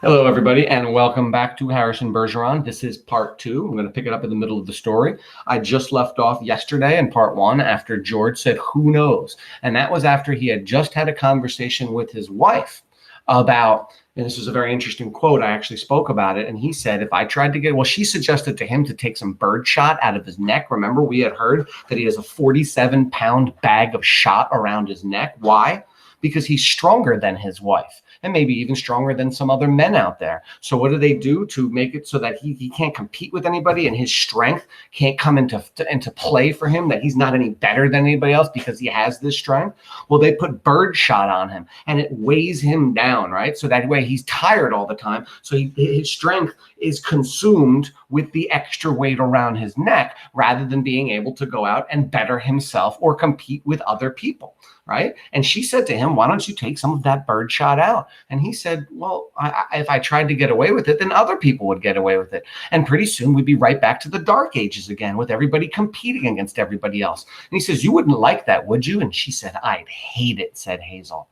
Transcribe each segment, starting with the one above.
Hello, everybody, and welcome back to Harrison Bergeron. This is part two. I'm going to pick it up in the middle of the story. I just left off yesterday in part one after George said, "Who knows?" And that was after he had just had a conversation with his wife about, and this was a very interesting quote. I actually spoke about it. And he said, if I tried to she suggested to him to take some bird shot out of his neck. Remember, we had heard that he has a 47-pound bag of shot around his neck. Why? Because he's stronger than his wife, and maybe even stronger than some other men out there. So what do they do to make it so that he can't compete with anybody and his strength can't come into play for him, that he's not any better than anybody else because he has this strength? Well, they put bird shot on him and it weighs him down, right? So that way he's tired all the time. So his strength is consumed with the extra weight around his neck rather than being able to go out and better himself or compete with other people, right? And she said to him, why don't you take some of that bird shot out? And he said, well, if I tried to get away with it, then other people would get away with it. And pretty soon we'd be right back to the dark ages again with everybody competing against everybody else. And he says, you wouldn't like that, would you? And she said, I'd hate it, said Hazel.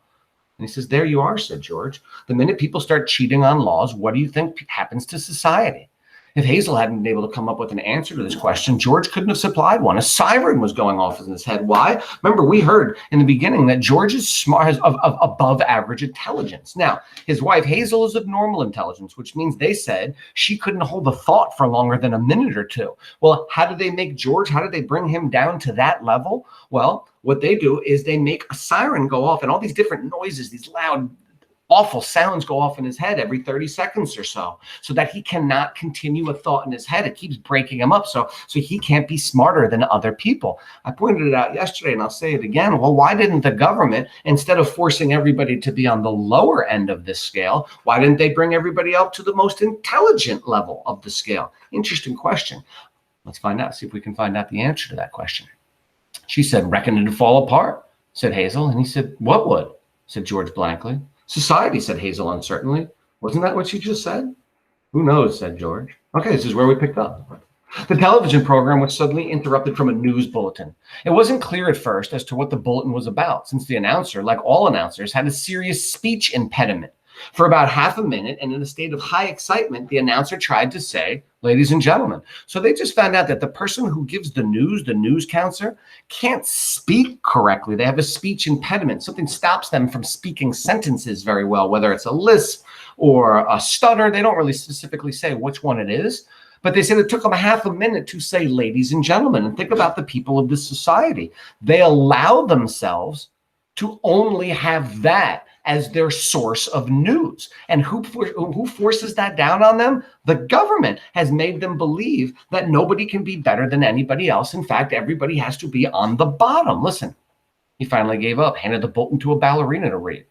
And he says, there you are, said George. The minute people start cheating on laws, what do you think happens to society? If Hazel hadn't been able to come up with an answer to this question, George couldn't have supplied one. A siren was going off in his head. Why? Remember, we heard in the beginning that George is smart, has of above average intelligence. Now, his wife Hazel is of normal intelligence, which means they said she couldn't hold a thought for longer than a minute or two. Well, how did they make George? How did they bring him down to that level? Well, what they do is they make a siren go off and all these different noises, these loud, awful sounds go off in his head every 30 seconds or so that he cannot continue a thought in his head. It keeps breaking him up. So he can't be smarter than other people. I pointed it out yesterday and I'll say it again. Well, why didn't the government, instead of forcing everybody to be on the lower end of this scale, why didn't they bring everybody up to the most intelligent level of the scale? Interesting question. Let's find out, see if we can find out the answer to that question. She said, reckon it'd fall apart, said Hazel. And he said, what would? Said George blankly. Society, said Hazel uncertainly. Wasn't that what you just said? Who knows, said George. Okay, this is where we picked up. The television program was suddenly interrupted from a news bulletin. It wasn't clear at first as to what the bulletin was about, since the announcer, like all announcers, had a serious speech impediment. For about half a minute, and in a state of high excitement, the announcer tried to say, ladies and gentlemen. So they just found out that the person who gives the newscaster, can't speak correctly. They have a speech impediment. Something stops them from speaking sentences very well, whether it's a lisp or a stutter. They don't really specifically say which one it is. But they said it took them a half a minute to say, ladies and gentlemen. And think about the people of this society. They allow themselves to only have that as their source of news. And who forces that down on them? The government has made them believe that nobody can be better than anybody else. In fact, everybody has to be on the bottom. Listen, he finally gave up, handed the bulletin to a ballerina to read.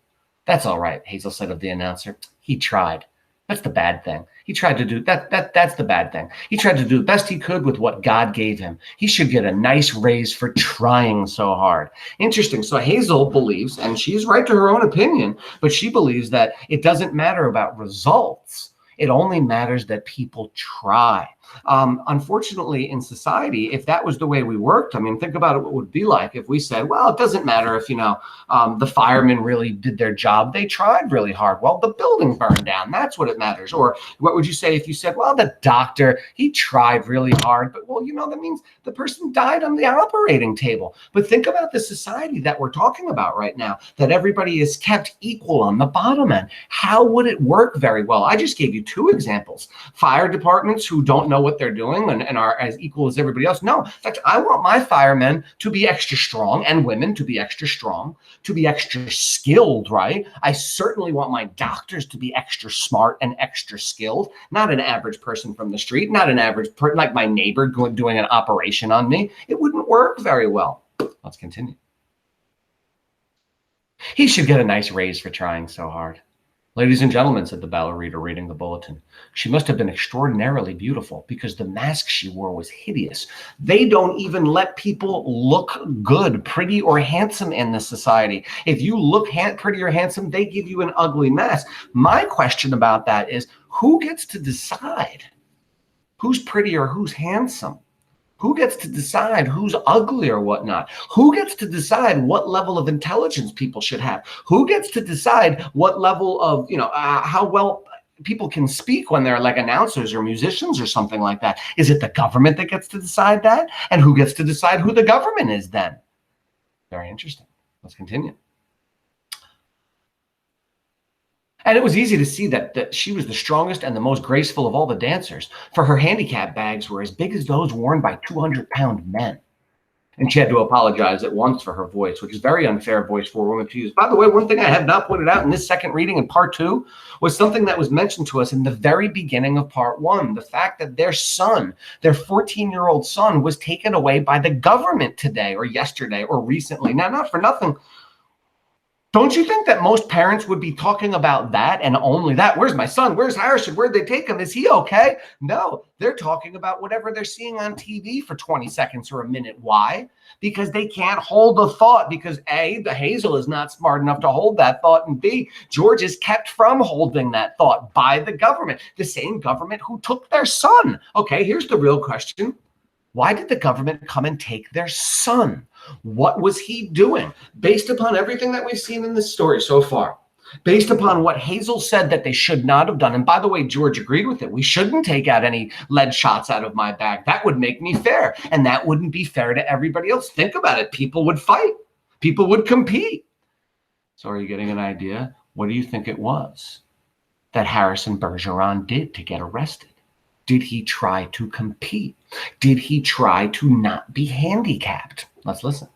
That's all right, Hazel said of the announcer. He tried. That's the bad thing. He tried to do that's the bad thing. He tried to do the best he could with what God gave him. He should get a nice raise for trying so hard. Interesting. So Hazel believes, and she's right to her own opinion, but she believes that it doesn't matter about results. It only matters that people try. Unfortunately, in society, if that was the way we worked, I mean, think about it, what it would be like if we said, well, it doesn't matter if, the firemen really did their job. They tried really hard. Well, the building burned down. That's what it matters. Or what would you say if you said, well, the doctor, he tried really hard, but well, that means the person died on the operating table. But think about the society that we're talking about right now, that everybody is kept equal on the bottom end. How would it work very well? I just gave you two examples. Fire departments who don't know what they're doing and are as equal as everybody else. No, in fact, I want my firemen to be extra strong and women to be extra strong, to be extra skilled, right? I certainly want my doctors to be extra smart and extra skilled, not an average person from the street, not an average person like my neighbor doing an operation on me. It wouldn't work very well. Let's continue. He should get a nice raise for trying so hard. Ladies and gentlemen, said the ballerina reading the bulletin. She must have been extraordinarily beautiful because the mask she wore was hideous. They don't even let people look good, pretty, or handsome in this society. If you look pretty or handsome, they give you an ugly mask. My question about that is, who gets to decide who's pretty or who's handsome? Who gets to decide who's ugly or whatnot? Who gets to decide what level of intelligence people should have? Who gets to decide what level of, how well people can speak when they're like announcers or musicians or something like that. Is it the government that gets to decide that? And who gets to decide who the government is then? Very interesting. Let's continue. And it was easy to see that she was the strongest and the most graceful of all the dancers, for her handicap bags were as big as those worn by 200-pound men. And she had to apologize at once for her voice, which is very unfair voice for a woman to use. By the way, one thing I have not pointed out in this second reading in part 2 was something that was mentioned to us in the very beginning of part 1. The fact that their son, their 14-year-old son, was taken away by the government today or yesterday or recently. Now, not for nothing. Don't you think that most parents would be talking about that and only that? Where's my son? Where's Harrison? Where'd they take him? Is he okay? No, they're talking about whatever they're seeing on TV for 20 seconds or a minute. Why? Because they can't hold a thought, because A, the Hazel is not smart enough to hold that thought, and B, George is kept from holding that thought by the government, the same government who took their son. Okay, here's the real question. Why did the government come and take their son? What was he doing? Based upon everything that we've seen in this story so far, based upon what Hazel said that they should not have done. And by the way, George agreed with it. We shouldn't take out any lead shots out of my bag. That would make me fair. And that wouldn't be fair to everybody else. Think about it. People would fight. People would compete. So are you getting an idea? What do you think it was that Harrison Bergeron did to get arrested? Did he try to compete? Did he try to not be handicapped? Let's listen.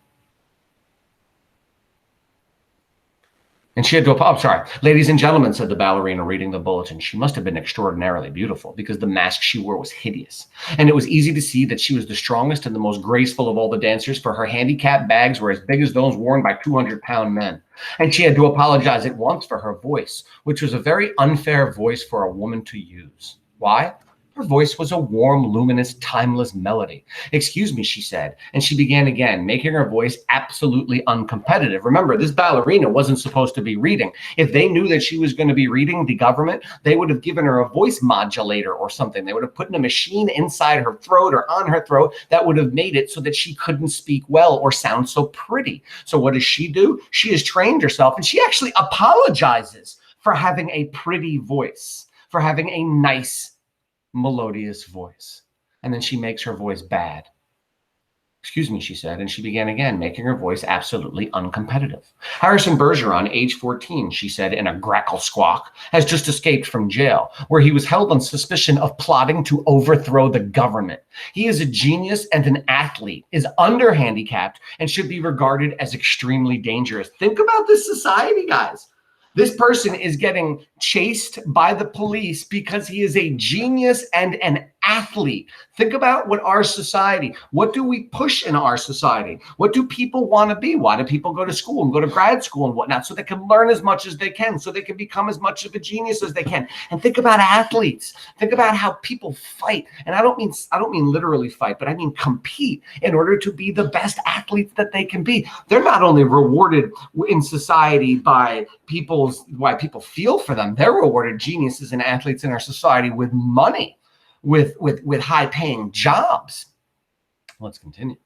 And she had to, I'm sorry, ladies and gentlemen, said the ballerina reading the bulletin. She must have been extraordinarily beautiful because the mask she wore was hideous. And it was easy to see that she was the strongest and the most graceful of all the dancers, for her handicap bags were as big as those worn by 200-pound men. And she had to apologize at once for her voice, which was a very unfair voice for a woman to use. Why? Her voice was a warm, luminous, timeless melody. Excuse me, she said, and she began again, making her voice absolutely uncompetitive. Remember, this ballerina wasn't supposed to be reading. If they knew that she was going to be reading the government, they would have given her a voice modulator or something. They would have put in a machine inside her throat or on her throat that would have made it so that she couldn't speak well or sound so pretty. So what does she do? She has trained herself, and she actually apologizes for having a pretty voice, for having a nice melodious voice. And then she makes her voice bad. Excuse me, she said, and she began again, making her voice absolutely uncompetitive. Harrison Bergeron, age 14, she said in a grackle squawk, has just escaped from jail, where he was held on suspicion of plotting to overthrow the government. He is a genius and an athlete, is under-handicapped, and should be regarded as extremely dangerous. Think about this society, guys. This person is getting chased by the police because he is a genius and an athlete. Think about what our society, what do we push in our society? What do people want to be? Why do people go to school and go to grad school and whatnot? So they can learn as much as they can, so they can become as much of a genius as they can. And think about athletes. Think about how people fight. And I don't mean literally fight, but I mean compete in order to be the best athletes that they can be. They're not only rewarded in society by why people feel for them. They're rewarded, geniuses and athletes in our society, with money, with high-paying jobs. Let's continue.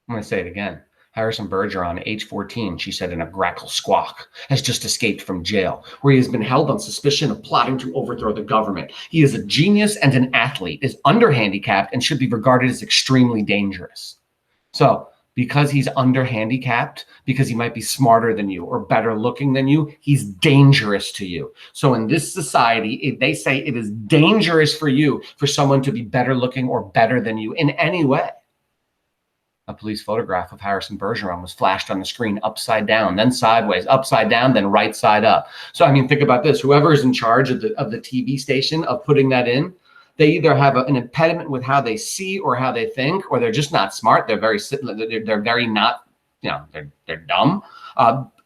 I'm going to say it again. Harrison Bergeron, age 14, she said in a grackle squawk, has just escaped from jail, where he has been held on suspicion of plotting to overthrow the government. He is a genius and an athlete, is under-handicapped, and should be regarded as extremely dangerous. So, because he's under-handicapped, because he might be smarter than you or better looking than you, he's dangerous to you. So in this society, if they say it is dangerous for you for someone to be better looking or better than you in any way. A police photograph of Harrison Bergeron was flashed on the screen upside down, then sideways, upside down, then right side up. So, I mean, think about this. Whoever is in charge of the TV station of putting that in, they either have an impediment with how they see or how they think, or they're just not smart. They're very not, they're dumb,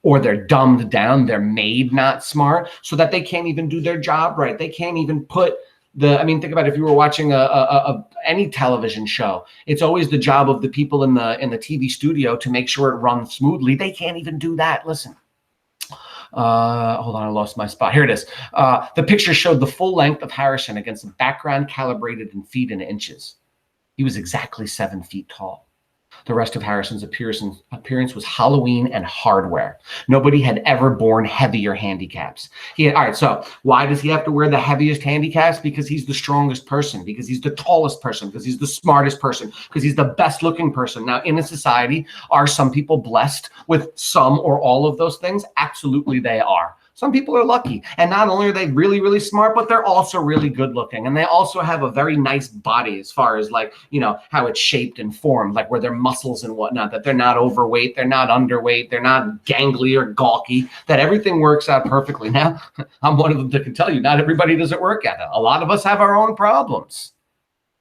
or they're dumbed down. They're made not smart so that they can't even do their job right. They can't even put think about if you were watching any television show, it's always the job of the people in the TV studio to make sure it runs smoothly. They can't even do that. Listen. Hold on, I lost my spot. Here it is. The picture showed the full length of Harrison against a background calibrated in feet and inches. He was exactly 7 feet tall. The rest of Harrison's appearance was Halloween and hardware. Nobody had ever borne heavier handicaps. All right, so why does he have to wear the heaviest handicaps? Because he's the strongest person, because he's the tallest person, because he's the smartest person, because he's the best looking person. Now, in a society, are some people blessed with some or all of those things? Absolutely they are. Some people are lucky, and not only are they really, really smart, but they're also really good looking, and they also have a very nice body as far as like, you know, how it's shaped and formed, like where their muscles and whatnot, that they're not overweight, they're not underweight, they're not gangly or gawky, that everything works out perfectly. Now, I'm one of them that can tell you not everybody does it work out. A lot of us have our own problems.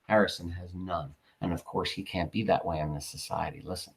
Harrison has none, and of course he can't be that way in this society. Listen.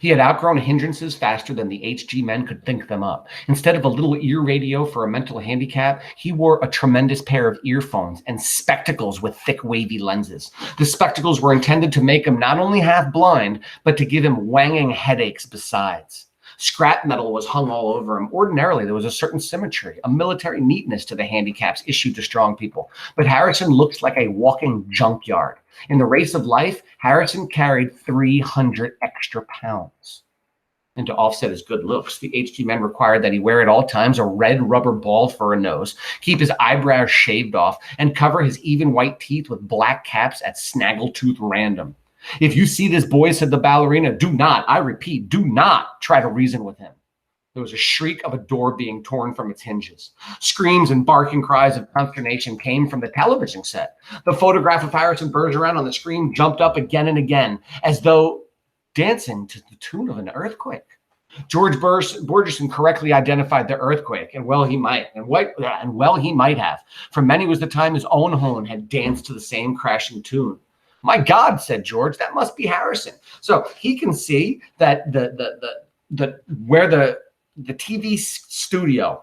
He had outgrown hindrances faster than the HG men could think them up. Instead of a little ear radio for a mental handicap, he wore a tremendous pair of earphones and spectacles with thick, wavy lenses. The spectacles were intended to make him not only half blind, but to give him wanging headaches besides. Scrap metal was hung all over him. Ordinarily, there was a certain symmetry, a military neatness to the handicaps issued to strong people. But Harrison looked like a walking junkyard. In the race of life, Harrison carried 300 extra pounds. And to offset his good looks, the HG men required that he wear at all times a red rubber ball for a nose, keep his eyebrows shaved off, and cover his even white teeth with black caps at snaggletooth random. If you see this boy, said the ballerina, do not, I repeat, do not try to reason with him. There was a shriek of a door being torn from its hinges. Screams and barking cries of consternation came from the television set. The photograph of Harrison Bergeron on the screen jumped up again and again, as though dancing to the tune of an earthquake. George Bergeron correctly identified the earthquake, and well he might, he might have. For many was the time his own home had danced to the same crashing tune. My God, said George, that must be Harrison. So he can see that where the TV studio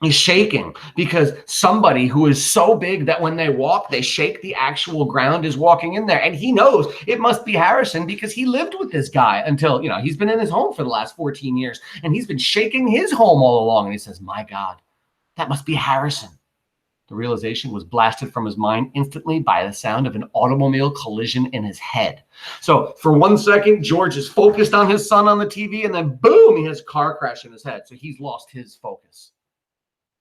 is shaking because somebody who is so big that when they walk, they shake the actual ground is walking in there. And he knows it must be Harrison because he lived with this guy until, you know, he's been in his home for the last 14 years and he's been shaking his home all along. And he says, my God, that must be Harrison. The realization was blasted from his mind instantly by the sound of an automobile collision in his head. So for 1 second, George is focused on his son on the TV, and then boom, he has a car crash in his head. So he's lost his focus.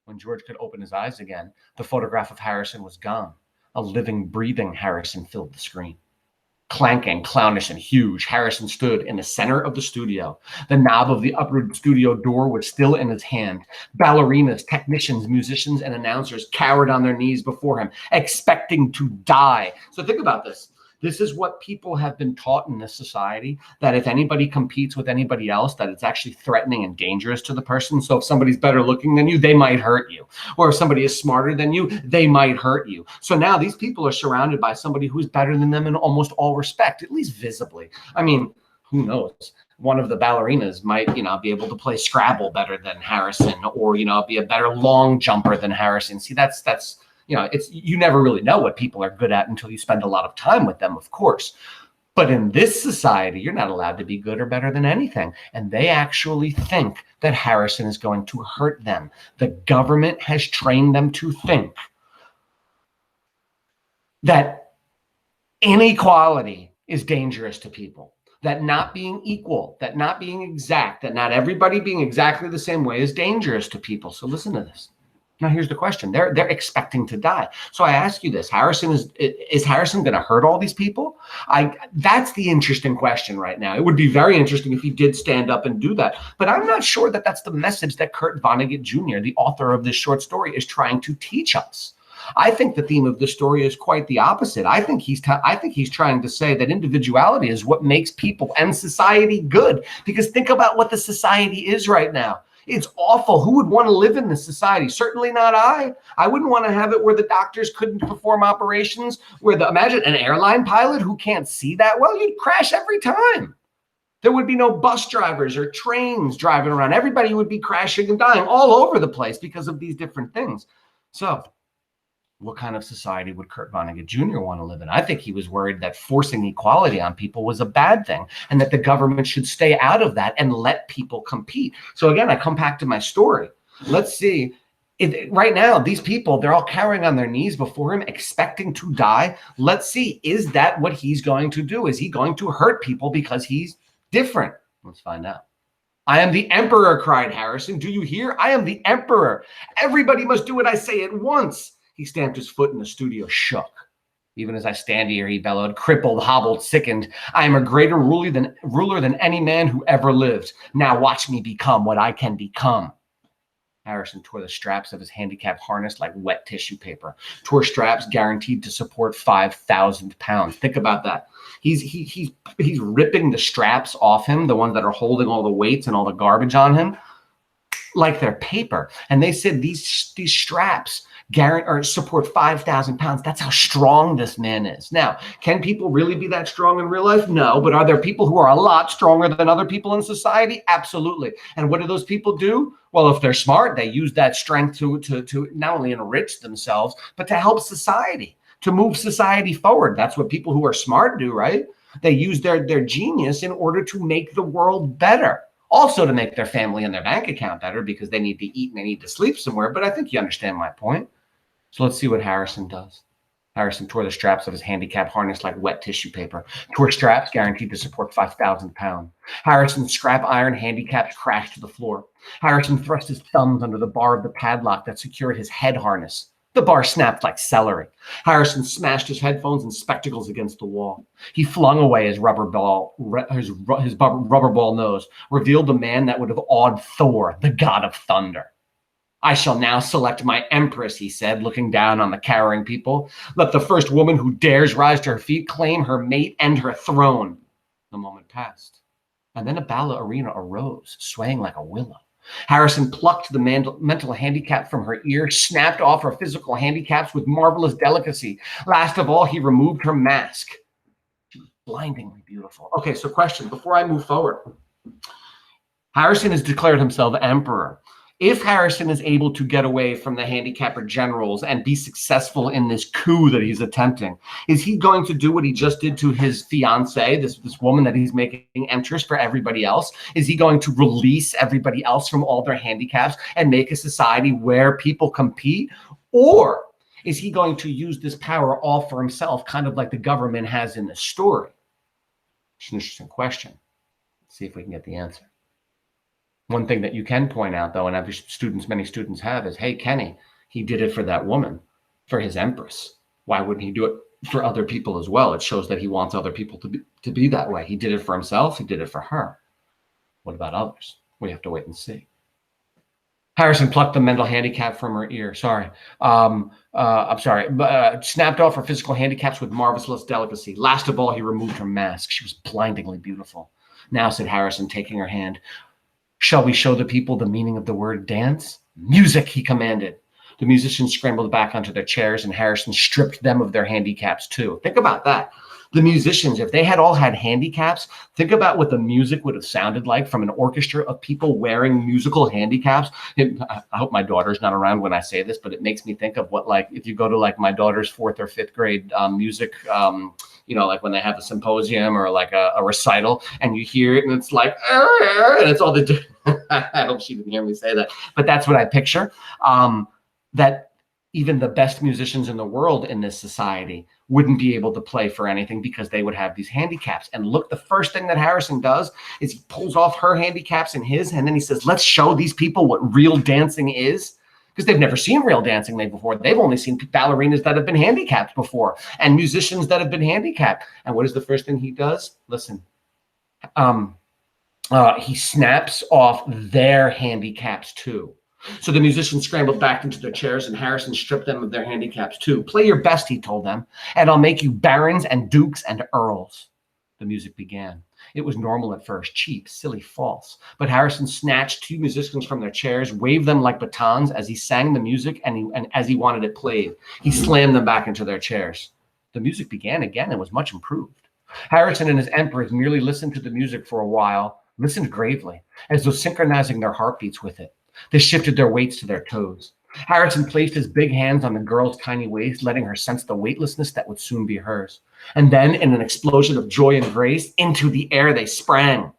When George could open his eyes again, the photograph of Harrison was gone. A living, breathing Harrison filled the screen. Clanking, clownish, and huge, Harrison stood in the center of the studio. The knob of the upper studio door was still in his hand. Ballerinas, technicians, musicians, and announcers cowered on their knees before him, expecting to die. So think about this. This is what people have been taught in this society, that if anybody competes with anybody else, that it's actually threatening and dangerous to the person. So if somebody's better looking than you, they might hurt you. Or if somebody is smarter than you, they might hurt you. So now these people are surrounded by somebody who's better than them in almost all respect, at least visibly. I mean, who knows? One of the ballerinas might, you know, be able to play Scrabble better than Harrison, or, you know, be a better long jumper than Harrison. See, that's you know, it's, you never really know what people are good at until you spend a lot of time with them, of course. But in this society, you're not allowed to be good or better than anything. And they actually think that Harrison is going to hurt them. The government has trained them to think that inequality is dangerous to people, that not being equal, that not being exact, that not everybody being exactly the same way is dangerous to people. So listen to this. Now, here's the question. They're expecting to die. So I ask you this. Is Harrison going to hurt all these people? That's the interesting question right now. It would be very interesting if he did stand up and do that. But I'm not sure that that's the message that Kurt Vonnegut Jr., the author of this short story, is trying to teach us. I think the theme of the story is quite the opposite. I think he's trying to say that individuality is what makes people and society good. Because think about what the society is right now. It's awful. Who would want to live in this society? Certainly not I. I wouldn't want to have it where the doctors couldn't perform operations, imagine an airline pilot who can't see that well, you'd crash every time. There would be no bus drivers or trains driving around. Everybody would be crashing and dying all over the place because of these different things. So what kind of society would Kurt Vonnegut Jr. want to live in? I think he was worried that forcing equality on people was a bad thing and that the government should stay out of that and let people compete. So again, I come back to my story. Let's see Right now, these people, they're all cowering on their knees before him, expecting to die. Let's see, is that what he's going to do? Is he going to hurt people because he's different? Let's find out. I am the emperor, cried Harrison. Do you hear? I am the emperor. Everybody must do what I say at once. He stamped his foot and the studio shook. Even as I stand here, he bellowed, crippled, hobbled, sickened. I am a greater ruler than any man who ever lived. Now watch me become what I can become. Harrison tore the straps of his handicap harness like wet tissue paper. Tore straps guaranteed to support 5,000 pounds. Think about that. He's ripping the straps off him, the ones that are holding all the weights and all the garbage on him, like they're paper. And they said these straps support 5,000 pounds. That's how strong this man is. Now, can people really be that strong in real life? No, but are there people who are a lot stronger than other people in society? Absolutely. And what do those people do? Well, if they're smart, they use that strength to not only enrich themselves, but to help society, to move society forward. That's what people who are smart do, right? They use their genius in order to make the world better. Also to make their family and their bank account better because they need to eat and they need to sleep somewhere. But I think you understand my point. So let's see what Harrison does. Harrison tore the straps of his handicap harness like wet tissue paper. Tore straps guaranteed to support 5,000 pounds. Harrison's scrap iron handicaps crashed to the floor. Harrison thrust his thumbs under the bar of the padlock that secured his head harness. The bar snapped like celery. Harrison smashed his headphones and spectacles against the wall. He flung away his rubber ball nose, revealed the man that would have awed Thor, the god of thunder. I shall now select my empress, he said, looking down on the cowering people. Let the first woman who dares rise to her feet claim her mate and her throne. The moment passed, and then a ballerina arose, swaying like a willow. Harrison plucked the mental handicap from her ear, snapped off her physical handicaps with marvelous delicacy. Last of all, he removed her mask. She was blindingly beautiful. Okay, so question, before I move forward. Harrison has declared himself emperor. If Harrison is able to get away from the handicapper generals and be successful in this coup that he's attempting, is he going to do what he just did to his fiancée, this woman that he's making empress for everybody else? Is he going to release everybody else from all their handicaps and make a society where people compete? Or is he going to use this power all for himself, kind of like the government has in this story? It's an interesting question. Let's see if we can get the answer. One thing that you can point out, though, and many students have, is, hey, Kenny, he did it for that woman, for his empress. Why wouldn't he do it for other people as well? It shows that he wants other people to be that way. He did it for himself. He did it for her. What about others? We have to wait and see. Harrison plucked the mental handicap from her ear. Snapped off her physical handicaps with marvelous delicacy. Last of all, he removed her mask. She was blindingly beautiful. Now, said Harrison, taking her hand, shall we show the people the meaning of the word dance? Music, he commanded. The musicians scrambled back onto their chairs, and Harrison stripped them of their handicaps too. Think about that. The musicians, if they had all had handicaps, think about what the music would have sounded like from an orchestra of people wearing musical handicaps. I hope my daughter's not around when I say this, but it makes me think of what, like, if you go to like my daughter's 4th or 5th grade music, like when they have a symposium or like a recital, and you hear it and it's like, and it's all the, I hope she didn't hear me say that, but that's what I picture. That even the best musicians in the world in this society wouldn't be able to play for anything because they would have these handicaps. And look, the first thing that Harrison does is he pulls off her handicaps and his, and then he says, let's show these people what real dancing is. Because they've never seen real dancing before. They've only seen ballerinas that have been handicapped before and musicians that have been handicapped. And what is the first thing he does? Listen, he snaps off their handicaps too. So the musicians scrambled back into their chairs, and Harrison stripped them of their handicaps too. Play your best, he told them, and I'll make you barons and dukes and earls. The music began. It was normal at first, cheap, silly, false. But Harrison snatched 2 musicians from their chairs, waved them like batons as he sang the music and as he wanted it played. He slammed them back into their chairs. The music began again and was much improved. Harrison and his emperors merely listened to the music for a while, listened gravely, as though synchronizing their heartbeats with it. They shifted their weights to their toes. Harrison placed his big hands on the girl's tiny waist, letting her sense the weightlessness that would soon be hers. And then, in an explosion of joy and grace, into the air they sprang.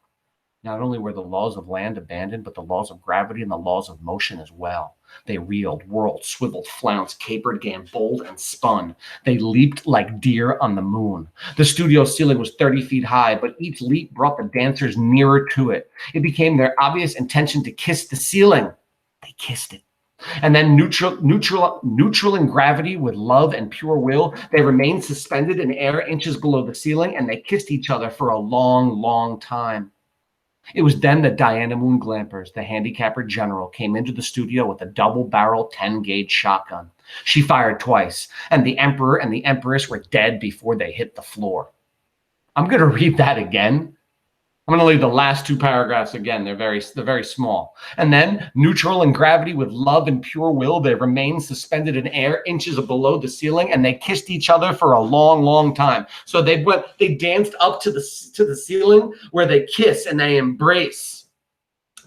Not only were the laws of land abandoned, but the laws of gravity and the laws of motion as well. They reeled, whirled, swiveled, flounced, capered, gamboled, and spun. They leaped like deer on the moon. The studio ceiling was 30 feet high, but each leap brought the dancers nearer to it. It became their obvious intention to kiss the ceiling. They kissed it. And then neutral in gravity with love and pure will, they remained suspended in air inches below the ceiling, and they kissed each other for a long, long time. It was then that Diana Moon Glampers, the handicapper general, came into the studio with a double-barrel 10-gauge shotgun. She fired twice, and the emperor and the empress were dead before they hit the floor. I'm going to read that again. I'm going to leave the last two paragraphs again. They're very small. And then, neutral in gravity with love and pure will, they remained suspended in air inches below the ceiling, and they kissed each other for a long, long time. So they danced up to the ceiling where they kiss and they embrace.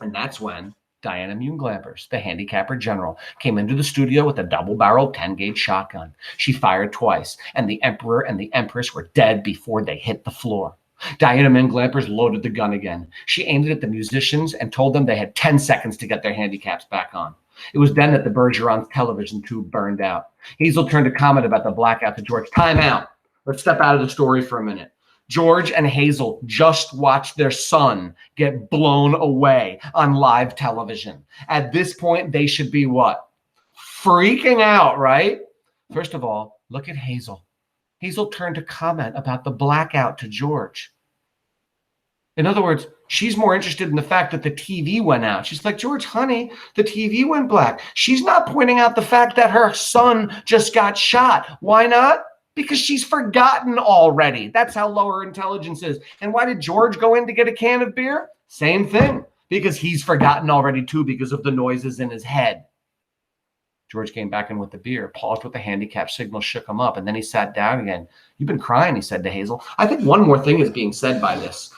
And that's when Diana Moon Glampers, the handicapper general, came into the studio with a double-barreled 10-gauge shotgun. She fired twice, and the emperor and the empress were dead before they hit the floor. Diana Moon Glampers loaded the gun again. She aimed it at the musicians and told them they had 10 seconds to get their handicaps back on. It was then that the Bergeron's television tube burned out. Hazel turned a comment about the blackout to George. Time out. Let's step out of the story for a minute. George and Hazel just watched their son get blown away on live television. At this point, they should be what? Freaking out, right? First of all, look at Hazel. Hazel turned to comment about the blackout to George. In other words, she's more interested in the fact that the TV went out. She's like, George, honey, the TV went black. She's not pointing out the fact that her son just got shot. Why not? Because she's forgotten already. That's how low her intelligence is. And why did George go in to get a can of beer? Same thing. Because he's forgotten already too because of the noises in his head. George came back in with the beer, paused with the handicap signal, shook him up, and then he sat down again. You've been crying, he said to Hazel. I think one more thing is being said by this.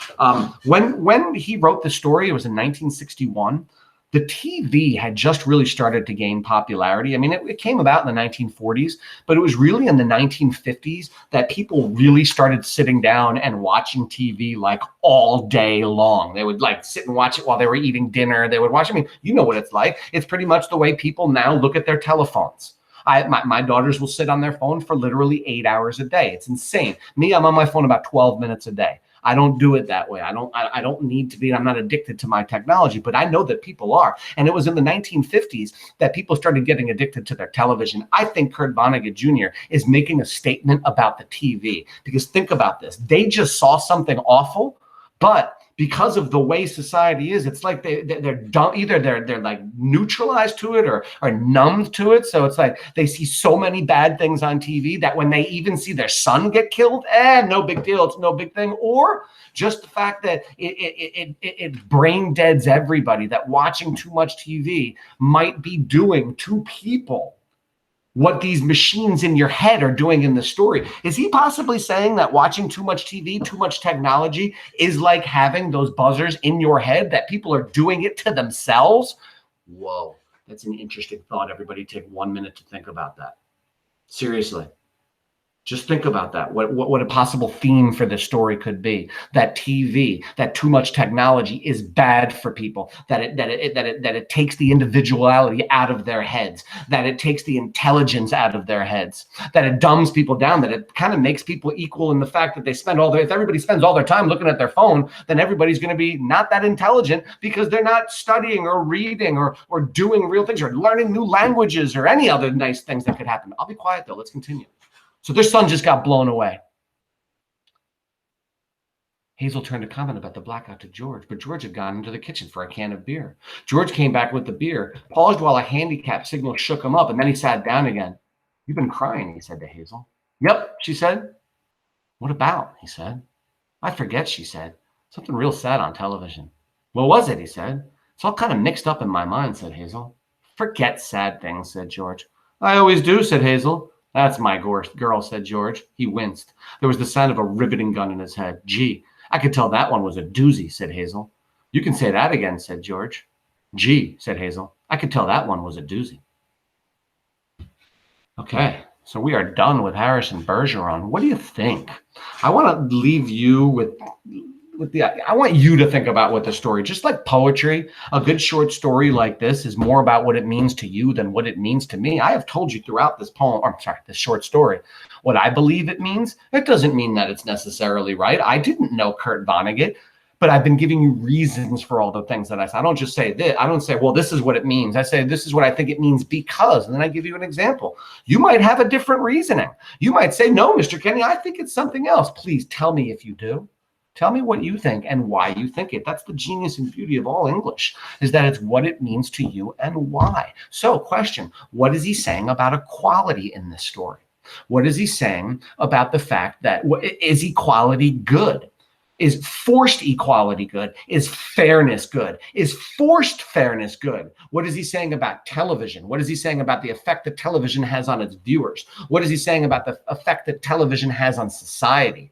When he wrote the story, it was in 1961. The TV had just really started to gain popularity. I mean, it came about in the 1940s, but it was really in the 1950s that people really started sitting down and watching TV like all day long. They would like sit and watch it while they were eating dinner. They would watch. I mean, you know what it's like. It's pretty much the way people now look at their telephones. My daughters will sit on their phone for literally 8 hours a day. It's insane. Me, I'm on my phone about 12 minutes a day. I don't do it that way. I don't need to be. I'm not addicted to my technology, but I know that people are. And it was in the 1950s that people started getting addicted to their television. I think Kurt Vonnegut Jr. is making a statement about the TV, because think about this. They just saw something awful, but because of the way society is, it's like they're dumb. Either they're like neutralized to it or numbed to it. So it's like they see so many bad things on TV that when they even see their son get killed, no big deal. It's no big thing. Or just the fact that it brain deads everybody, that watching too much TV might be doing to people what these machines in your head are doing in the story. Is he possibly saying that watching too much TV, too much technology is like having those buzzers in your head, that people are doing it to themselves? Whoa, that's an interesting thought. Everybody take 1 minute to think about that. Seriously. Just think about that. What a possible theme for this story could be. That TV, that too much technology is bad for people. That it takes the individuality out of their heads. That it takes the intelligence out of their heads. That it dumbs people down. That it kind of makes people equal in the fact that they spend if everybody spends all their time looking at their phone, then everybody's going to be not that intelligent because they're not studying or reading or doing real things or learning new languages or any other nice things that could happen. I'll be quiet though. Let's continue. So their son just got blown away. Hazel turned to comment about the blackout to George, but George had gone into the kitchen for a can of beer. George came back with the beer, paused while a handicap signal shook him up, and then he sat down again. You've been crying, he said to Hazel. Yep, she said. What about? He said. I forget, she said. Something real sad on television. What was it? He said. It's all kind of mixed up in my mind, said Hazel. Forget sad things, said George. I always do, said Hazel. That's my girl, said George. He winced. There was the sound of a riveting gun in his head. Gee, I could tell that one was a doozy, said Hazel. You can say that again, said George. Gee, said Hazel. I could tell that one was a doozy. Okay, so we are done with Harrison Bergeron. What do you think? I want to leave you with I want you to think about what the story, just like poetry, a good short story like this is more about what it means to you than what it means to me. I have told you throughout this poem, or I'm sorry, this short story, what I believe it means. It doesn't mean that it's necessarily right. I didn't know Kurt Vonnegut, but I've been giving you reasons for all the things that I say. I don't just say this. I don't say, well, this is what it means. I say, this is what I think it means because, and then I give you an example. You might have a different reasoning. You might say, no, Mr. Kenny, I think it's something else. Please tell me if you do. Tell me what you think and why you think it. That's the genius and beauty of all English, is that it's what it means to you and why. So, question, what is he saying about equality in this story? What is he saying about the fact that, is equality good? Is forced equality good? Is fairness good? Is forced fairness good? What is he saying about television? What is he saying about the effect that television has on its viewers? What is he saying about the effect that television has on society?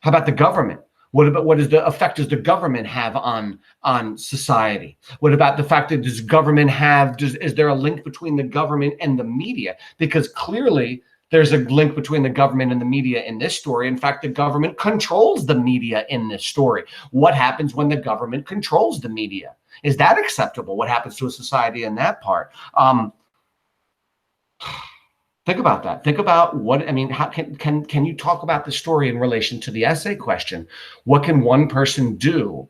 How about the government? What is the effect does the government have on society? What about the fact that does government have, is there a link between the government and the media? Because clearly there's a link between the government and the media in this story. In fact, the government controls the media in this story. What happens when the government controls the media? Is that acceptable? What happens to a society in that part? Think about that. Think about what, I mean, how can you talk about the story in relation to the essay question? What can one person do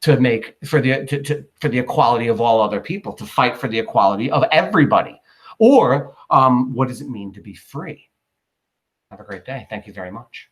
to make for the equality of all other people, to fight for the equality of everybody? Or what does it mean to be free? Have a great day. Thank you very much.